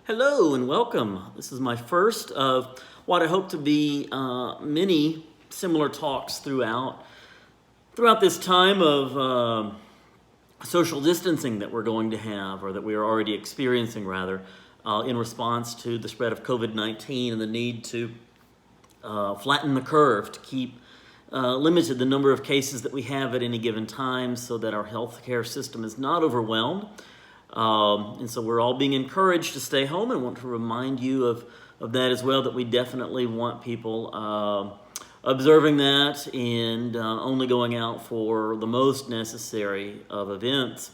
Hello and welcome. This is my first of what I hope to be many similar talks throughout this time of social distancing that we're going to have, or that we are already experiencing rather, in response to the spread of COVID-19 and the need to flatten the curve to keep limited the number of cases that we have at any given time so that our healthcare system is not overwhelmed. And so we're all being encouraged to stay home, and want to remind you of that as well, that we definitely want people observing that and only going out for the most necessary of events.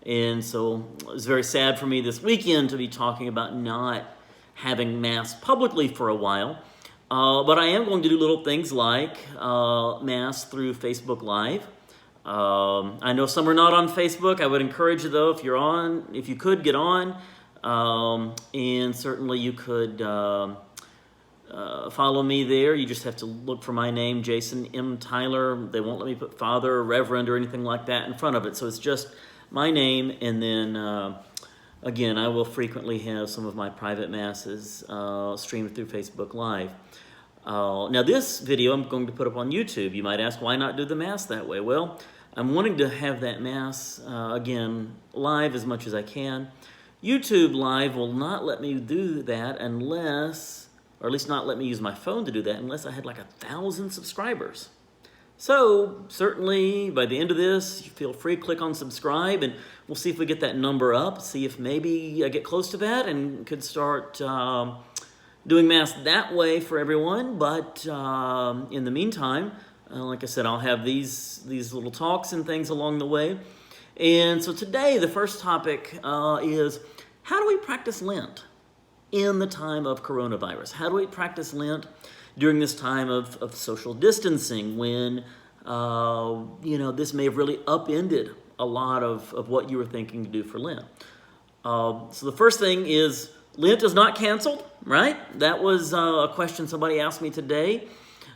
And so it was very sad for me this weekend to be talking about not having Mass publicly for a while. But I am going to do little things like Mass through Facebook Live. I know some are not on Facebook. I would encourage you, though, if you could get on, and certainly you could follow me there. You just have to look for my name, Jason M. Tyler. They won't let me put Father or Reverend or anything like that in front of it, so it's just my name. And then, again, I will frequently have some of my private Masses streamed through Facebook Live. Now, this video I'm going to put up on YouTube. You might ask, why not do the Mass that way? Well, I'm wanting to have that Mass, again, live as much as I can. YouTube Live will not let me do that unless, or at least not let me use my phone to do that, unless I had like 1,000 subscribers. So, certainly, by the end of this, you feel free to click on subscribe, and we'll see if we get that number up, see if maybe I get close to that and could start doing Mass that way for everyone. But in the meantime, like I said, I'll have these little talks and things along the way. And so today, the first topic is, how do we practice Lent in the time of coronavirus? How do we practice Lent during this time of social distancing, when this may have really upended a lot of what you were thinking to do for Lent? So the first thing is, Lent is not canceled, right? That was a question somebody asked me today.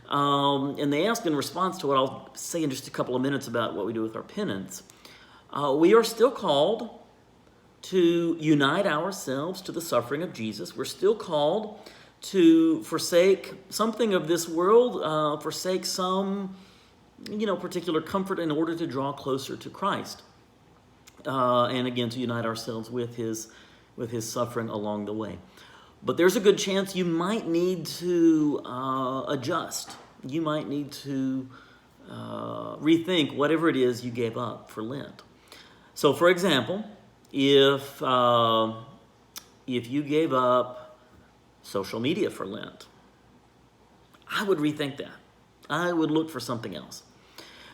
And they asked in response to what I'll say in just a couple of minutes about what we do with our penance. We are still called to unite ourselves to the suffering of Jesus. We're still called to forsake something of this world, forsake some, particular comfort in order to draw closer to Christ. And again, to unite ourselves with his suffering along the way. But there's a good chance you might need to adjust. You might need to rethink whatever it is you gave up for Lent. So, for example, if you gave up social media for Lent, I would rethink that. I would look for something else.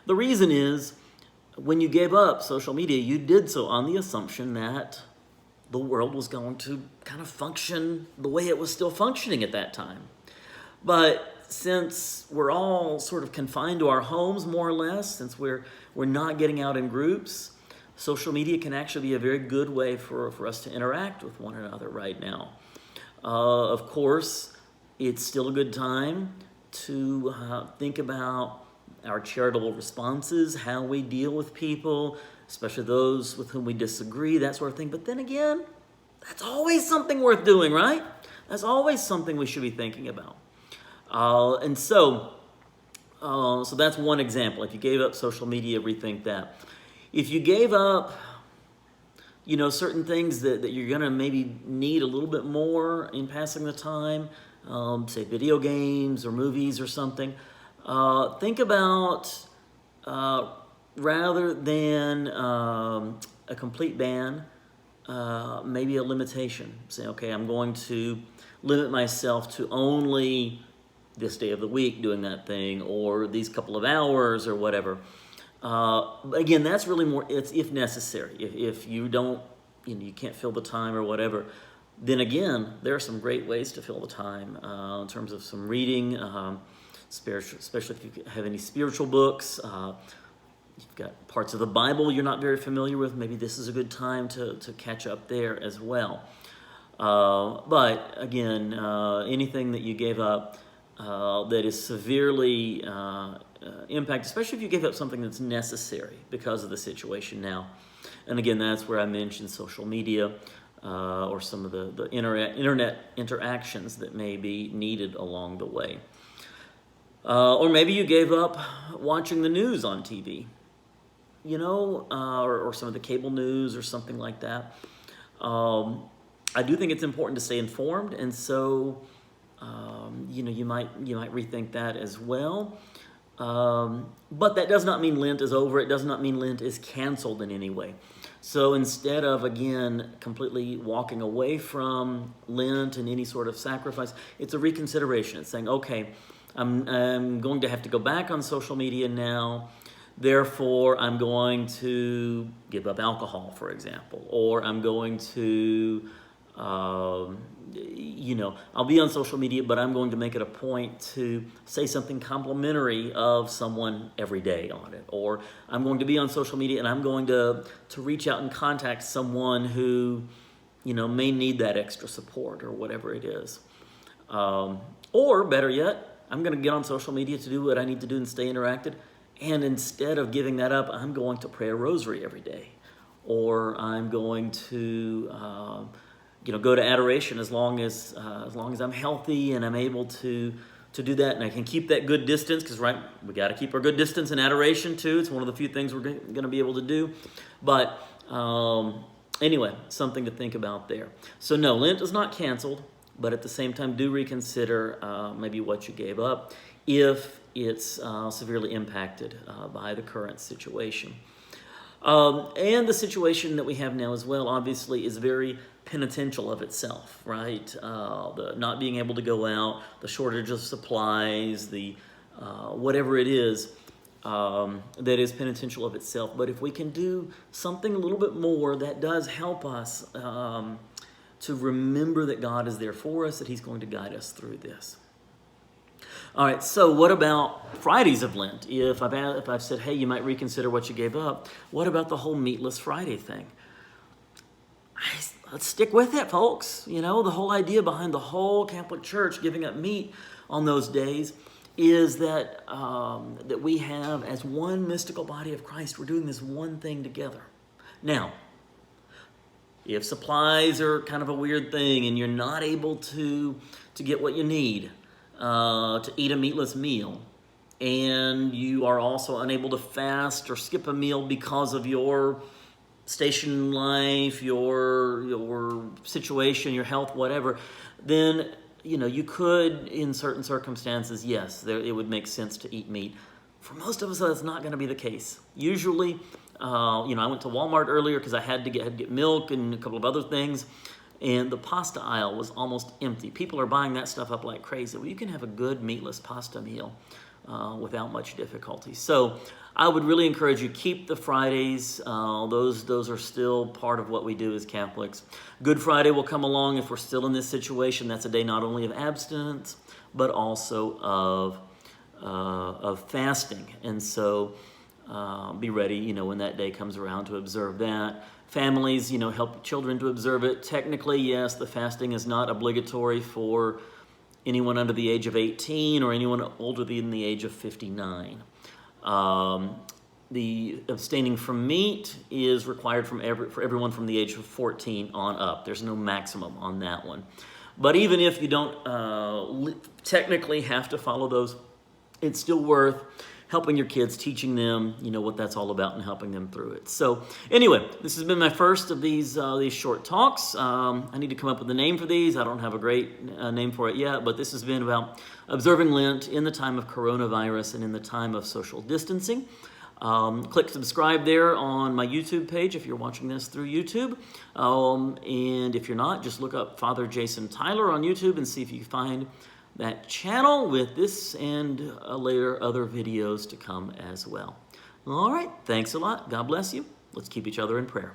The reason is, when you gave up social media, you did so on the assumption that the world was going to kind of function the way it was still functioning at that time. But since we're all sort of confined to our homes, more or less, since we're not getting out in groups, social media can actually be a very good way for us to interact with one another right now. Of course, it's still a good time to think about our charitable responses, how we deal with people, especially those with whom we disagree, that sort of thing. But then again, that's always something worth doing, right? That's always something we should be thinking about. And so that's one example. If you gave up social media, rethink that. If you gave up, certain things that you're going to maybe need a little bit more in passing the time, say video games or movies or something, think about, rather than a complete ban, maybe a limitation. Say, okay, I'm going to limit myself to only this day of the week doing that thing, or these couple of hours, or whatever. Again, that's really more, it's if necessary. If you don't, you can't fill the time or whatever, then again, there are some great ways to fill the time in terms of some reading, especially if you have any spiritual books. You've got parts of the Bible you're not very familiar with. Maybe this is a good time to catch up there as well. But again, anything that you gave up that is severely impacted, especially if you gave up something that's necessary because of the situation now. And again, that's where I mentioned social media. or some of the internet interactions that may be needed along the way. Or maybe you gave up watching the news on TV, or some of the cable news or something like that. I do think it's important to stay informed, and so you might rethink that as well. But that does not mean Lent is over. It does not mean Lent is canceled in any way. So instead of, again, completely walking away from Lent and any sort of sacrifice, it's a reconsideration. It's saying, okay, I'm going to have to go back on social media now. Therefore, I'm going to give up alcohol, for example, or I'm going to, I'll be on social media, but I'm going to make it a point to say something complimentary of someone every day on it. Or I'm going to be on social media and I'm going to reach out and contact someone who, may need that extra support or whatever it is. Or better yet, I'm going to get on social media to do what I need to do and stay interacted. And instead of giving that up, I'm going to pray a rosary every day. Or I'm going to, go to adoration as long as I'm healthy and I'm able to do that. And I can keep that good distance because, right, we got to keep our good distance in adoration too. It's one of the few things we're going to be able to do. But anyway, something to think about there. So no, Lent is not canceled, but at the same time, do reconsider maybe what you gave up if it's severely impacted by the current situation. And the situation that we have now as well, obviously, is very penitential of itself, right? The not being able to go out, the shortage of supplies, the whatever it is that is penitential of itself. But if we can do something a little bit more that does help us to remember that God is there for us, that He's going to guide us through this. All right, so what about Fridays of Lent? If I've said, hey, you might reconsider what you gave up, what about the whole meatless Friday thing? Let's stick with it, folks. The whole idea behind the whole Catholic Church giving up meat on those days is that that we have, as one mystical body of Christ, we're doing this one thing together. Now, if supplies are kind of a weird thing and you're not able to get what you need, to eat a meatless meal, and you are also unable to fast or skip a meal because of your station in life, your situation, your health, whatever, then you could, in certain circumstances, yes, it would make sense to eat meat. For most of us, that's not going to be the case. Usually, I went to Walmart earlier because I had to get milk and a couple of other things. And the pasta aisle was almost empty. People are buying that stuff up like crazy. Well, you can have a good meatless pasta meal without much difficulty. So I would really encourage you, keep the Fridays. Those are still part of what we do as Catholics. Good Friday will come along if we're still in this situation. That's a day not only of abstinence, but also of fasting. And so be ready, when that day comes around to observe that. Families, help children to observe it. Technically, yes, the fasting is not obligatory for anyone under the age of 18 or anyone older than the age of 59. The abstaining from meat is required for everyone from the age of 14 on up. There's no maximum on that one. But even if you don't technically have to follow those, it's still worth helping your kids, teaching them, what that's all about and helping them through it. So anyway, this has been my first of these short talks. I need to come up with a name for these. I don't have a great name for it yet, but this has been about observing Lent in the time of coronavirus and in the time of social distancing. Click subscribe there on my YouTube page if you're watching this through YouTube. And if you're not, just look up Father Jason Tyler on YouTube and see if you can find that channel with this and later other videos to come as well. All right, thanks a lot. God bless you. Let's keep each other in prayer.